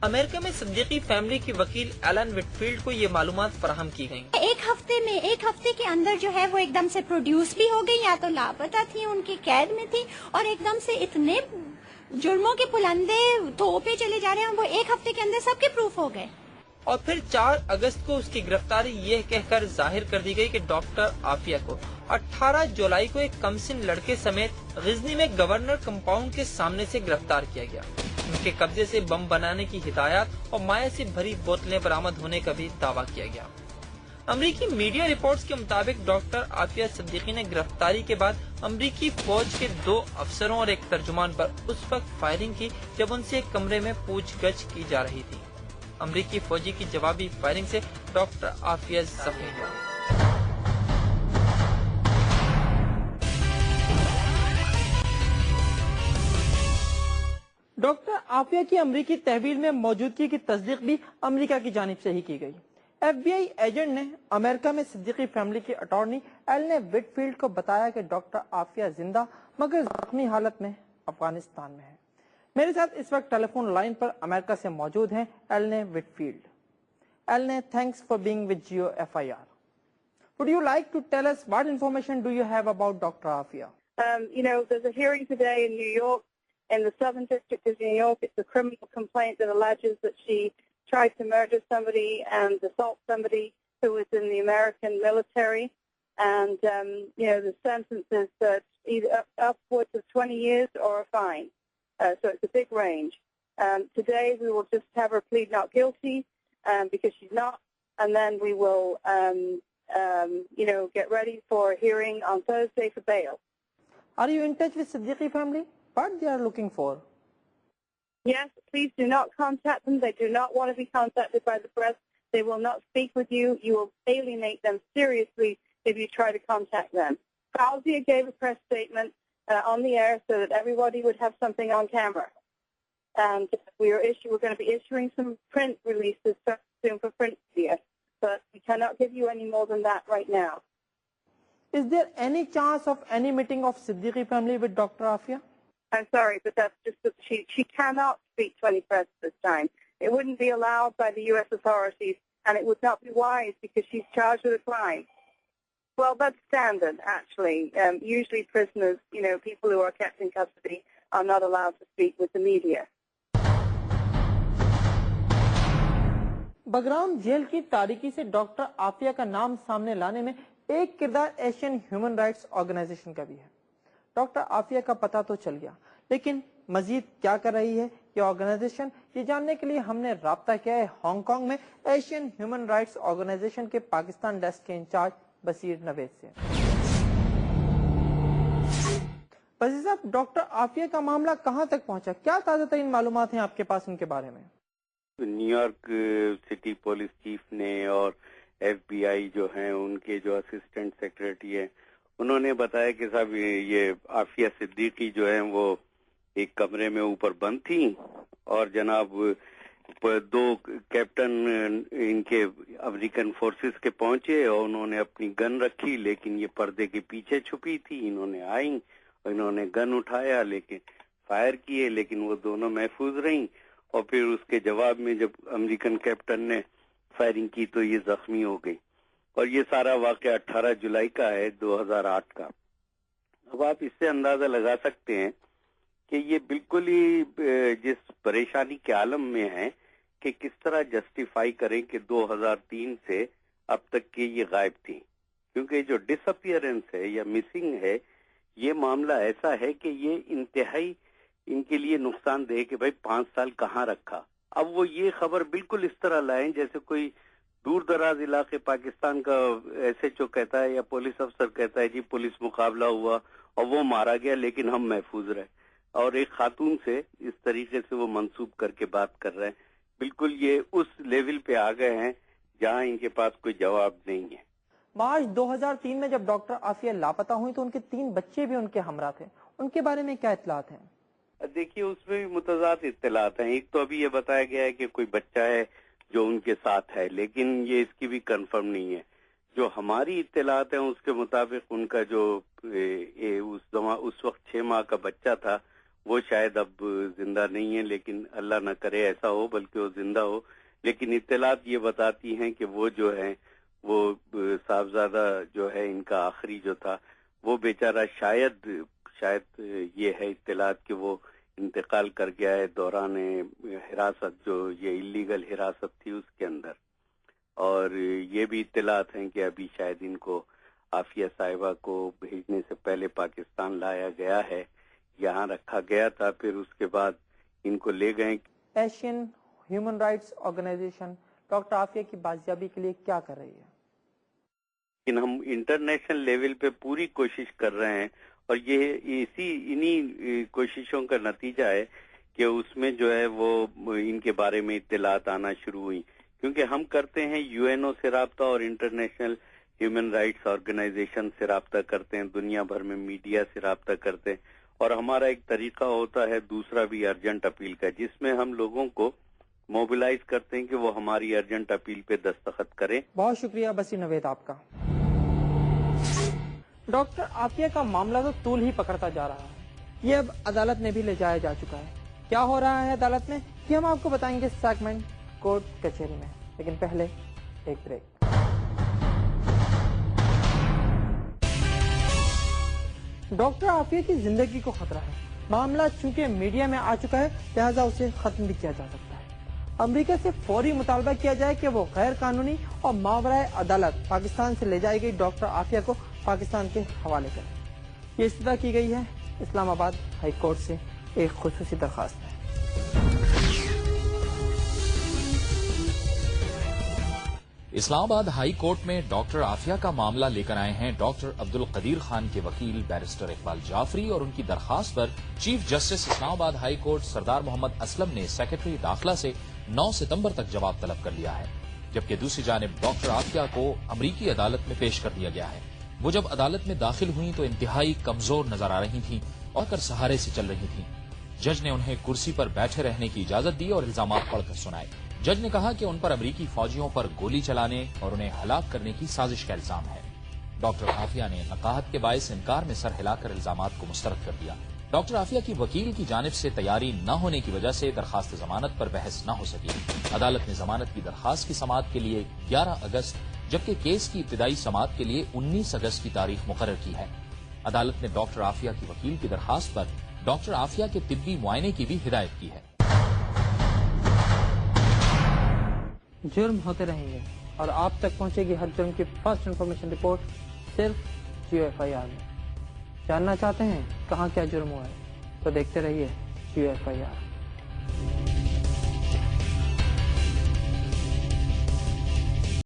امریکہ میں صدیقی فیملی کی وکیل ایلن وٹفیلڈ کو یہ معلومات فراہم کی گئیں۔ ایک ہفتے کے اندر جو ہے وہ ایک دم سے پروڈیوس بھی ہو گئی، یا تو لاپتہ تھی، ان کی قید میں تھی، اور ایک دم سے اتنے جرموں کے پلندے تھوپے چلے جا رہے ہیں، وہ ایک ہفتے کے اندر سب کے پروف ہو گئے۔ اور پھر 4 اگست کو اس کی گرفتاری یہ کہہ کر ظاہر کر دی گئی کہ ڈاکٹر عافیہ کو 18 جولائی کو ایک کمسن لڑکے سمیت غزنی میں گورنر کمپاؤنڈ کے سامنے سے گرفتار کیا گیا۔ ان کے قبضے سے بم بنانے کی ہدایات اور مائع سے بھری بوتلیں برآمد ہونے کا بھی دعویٰ کیا گیا۔ امریکی میڈیا رپورٹس کے مطابق ڈاکٹر عافیہ صدیقی نے گرفتاری کے بعد امریکی فوج کے 2 افسروں اور ایک ترجمان پر اس وقت فائرنگ کی جب ان سے ایک کمرے میں پوچھ گچھ کی جا رہی تھی۔ امریکی فوجی کی جوابی فائرنگ سے ڈاکٹر عافیہ زخمی ہوا۔ ڈاکٹر عافیہ کی امریکی تحویل میں موجودگی کی تصدیق بھی امریکہ کی جانب سے ہی کی گئی۔ ایف بی آئی ایجنٹ نے امریکہ میں صدیقی فیملی کی اٹارنی ایلن وٹفیلڈ کو بتایا کہ ڈاکٹر عافیہ زندہ مگر زخمی حالت میں افغانستان میں ہے۔ میرے ساتھ اس وقت ٹیلی فون لائن پر امریکہ سے موجود ہیں Alan Whitfield. Alan, thanks for being with GeoFIR. Would you like to tell us what information do you have about Dr. Afia? There's a hearing today in New York, in the Southern District of New York. It's a criminal complaint that alleges that she tried to murder somebody and assault somebody who was in the American military. And, the sentence is either upwards of 20 years or a fine. So it's a big range. Today we will just have her plead not guilty because she's not, and then we will, get ready for a hearing on Thursday for bail. Are you in touch with Siddiqui family? What they are looking for? Yes, please do not contact them. They do not want to be contacted by the press. They will not speak with you. You will alienate them seriously if you try to contact them. Fauziya gave a press statement on the air so that everybody would have something on camera. And we're going to be issuing some print releases soon for print media, but we cannot give you any more than that right now. Is there any chance of any meeting of Siddiqui family with Dr. Afia? I'm sorry, but that's just that she cannot speak to any press this time. It wouldn't be allowed by the U.S. authorities, and it would not be wise because she's charged with a crime. Well, that's standard, actually. Usually prisoners, people who are kept in custody are not allowed to speak with the media. Bagram جیل کی تاریکی سے doctor Aafia کا نام سامنے لانے میں ایک کردار ایشین ہیومن رائٹس آرگنائزیشن کا بھی ہے۔ ڈاکٹر عافیہ کا پتہ تو چل گیا، لیکن مزید کیا کر رہی ہے یہ آرگنائزیشن، یہ جاننے کے لیے ہم نے رابطہ کیا ہے ہانگ کانگ میں ایشین ہیومن رائٹس آرگنائزیشن کے پاکستان ڈیسک کے انچارج بصیر نوید سے۔ بصیر صاحب، ڈاکٹر عافیہ کا معاملہ کہاں تک پہنچا؟ کیا تازہ ترین معلومات ہیں آپ کے پاس ان کے بارے میں؟ New York city police chief نے اور ایف بی آئی جو ہیں ان کے جو اسسٹنٹ سیکرٹری ہیں انہوں نے بتایا کہ صاحب یہ عافیہ صدیقی جو ہیں وہ ایک کمرے میں اوپر بند تھیں اور جناب 2 کیپٹن ان کے امریکن فورسز کے پہنچے اور انہوں نے اپنی گن رکھی، لیکن یہ پردے کے پیچھے چھپی تھی۔ انہوں نے آئیں اور انہوں نے گن اٹھایا لیکن فائر کیے، لیکن وہ دونوں محفوظ رہیں، اور پھر اس کے جواب میں جب امریکن کیپٹن نے فائرنگ کی تو یہ زخمی ہو گئی۔ اور یہ سارا واقعہ 18 جولائی کا ہے 2008 کا۔ اب آپ اس سے اندازہ لگا سکتے ہیں کہ یہ بالکل ہی جس پریشانی کے عالم میں ہیں کہ کس طرح جسٹیفائی کریں کہ 2003 سے اب تک کی یہ غائب تھی، کیونکہ جو ڈس اپیئرنس ہے یا مسنگ ہے یہ معاملہ ایسا ہے کہ یہ انتہائی ان کے لیے نقصان دہ کہ بھائی 5 سال کہاں رکھا۔ اب وہ یہ خبر بالکل اس طرح لائیں جیسے کوئی دور دراز علاقے پاکستان کا ایس ایچ او کہتا ہے یا پولیس افسر کہتا ہے جی پولیس مقابلہ ہوا اور وہ مارا گیا لیکن ہم محفوظ رہے، اور ایک خاتون سے اس طریقے سے وہ منسوب کر کے بات کر رہے ہیں۔ بالکل یہ اس لیول پہ آ گئے ہیں جہاں ان کے پاس کوئی جواب نہیں ہے۔ مارچ 2003 میں جب ڈاکٹر عافیہ لاپتہ ہوئی تو ان کے 3 بچے بھی ان کے ہمراہ تھے، ان کے بارے میں کیا اطلاعات ہیں؟ دیکھیے اس میں بھی متضاد اطلاعات ہیں۔ ایک تو ابھی یہ بتایا گیا ہے کہ کوئی بچہ ہے جو ان کے ساتھ ہے، لیکن یہ اس کی بھی کنفرم نہیں ہے۔ جو ہماری اطلاعات ہیں اس کے مطابق ان کا جو اس وقت 6 ماہ کا بچہ تھا وہ شاید اب زندہ نہیں ہے، لیکن اللہ نہ کرے ایسا ہو، بلکہ وہ زندہ ہو. لیکن اطلاعات یہ بتاتی ہیں کہ وہ جو ہیں وہ صاحبزادہ جو ہے ان کا آخری جو تھا وہ بیچارہ شاید یہ ہے اطلاعات کہ وہ انتقال کر گیا ہے دوران حراست، جو یہ اللیگل حراست تھی اس کے اندر. اور یہ بھی اطلاعات ہیں کہ ابھی شاید ان کو عافیہ صاحبہ کو بھیجنے سے پہلے پاکستان لایا گیا ہے، یہاں رکھا گیا تھا، پھر اس کے بعد ان کو لے گئے. Asian human rights organization doctor Aafia کی بازیابی کے لیے کیا کر رہی ہے؟ لیکن ہم انٹرنیشنل لیول پہ پوری کوشش کر رہے ہیں، اور یہ انہی کوششوں کا نتیجہ ہے کہ اس میں جو ہے وہ ان کے بارے میں اطلاعات آنا شروع ہوئی، کیونکہ ہم کرتے ہیں UN سے رابطہ اور انٹرنیشنل ہیومن رائٹس آرگنائزیشن سے رابطہ کرتے ہیں، دنیا بھر میں میڈیا سے رابطہ کرتے ہیں، اور ہمارا ایک طریقہ ہوتا ہے دوسرا بھی ارجنٹ اپیل کا، جس میں ہم لوگوں کو موبلائز کرتے ہیں کہ وہ ہماری ارجنٹ اپیل پہ دستخط کریں. بہت شکریہ بصیر نوید آپ کا. ڈاکٹر عافیہ کا معاملہ تو طول ہی پکڑتا جا رہا ہے، یہ اب عدالت میں بھی لے جایا جا چکا ہے. کیا ہو رہا ہے عدالت میں یہ ہم آپ کو بتائیں گے سیگمنٹ کورٹ کچہری میں، لیکن پہلے ایک بریک. ڈاکٹر عافیہ کی زندگی کو خطرہ ہے. معاملہ چونکہ میڈیا میں آ چکا ہے لہذا اسے ختم بھی کیا جا سکتا ہے. امریکہ سے فوری مطالبہ کیا جائے کہ وہ غیر قانونی اور ماورائے عدالت پاکستان سے لے جائی گئی ڈاکٹر عافیہ کو پاکستان کے حوالے کریں. یہ استدعا کی گئی ہے اسلام آباد ہائی کورٹ سے ایک خصوصی درخواست میں. اسلام آباد ہائی کورٹ میں ڈاکٹر عافیہ کا معاملہ لے کر آئے ہیں ڈاکٹر عبد القدیر خان کے وکیل بیرسٹر اقبال جعفری، اور ان کی درخواست پر چیف جسٹس اسلام آباد ہائی کورٹ سردار محمد اسلم نے سیکرٹری داخلہ سے 9 ستمبر تک جواب طلب کر لیا ہے، جبکہ دوسری جانب ڈاکٹر عافیہ کو امریکی عدالت میں پیش کر دیا گیا ہے. وہ جب عدالت میں داخل ہوئیں تو انتہائی کمزور نظر آ رہی تھیں اور کر سہارے سے چل رہی تھیں. جج نے انہیں کرسی پر بیٹھے رہنے کی اجازت دی اور الزامات پڑھ کر سنائے. جج نے کہا کہ ان پر امریکی فوجیوں پر گولی چلانے اور انہیں ہلاک کرنے کی سازش کا الزام ہے. ڈاکٹر عافیہ نے نقاہت کے باعث انکار میں سر ہلا کر الزامات کو مسترد کر دیا. ڈاکٹر عافیہ کی وکیل کی جانب سے تیاری نہ ہونے کی وجہ سے درخواست ضمانت پر بحث نہ ہو سکی. عدالت نے ضمانت کی درخواست کی سماعت کے لیے 11 اگست جبکہ کیس کی ابتدائی سماعت کے لیے 19 اگست کی تاریخ مقرر کی ہے. عدالت نے ڈاکٹر عافیہ کی وکیل کی درخواست پر ڈاکٹر عافیہ کے طبی معائنے کی بھی ہدایت کی ہے. جرم ہوتے رہیں گے اور آپ تک پہنچے گی ہر جرم کی فرسٹ انفارمیشن رپورٹ صرف GeoFIR میں. جاننا چاہتے ہیں کہاں کیا جرم ہوا ہے تو دیکھتے رہیے GeoFIR.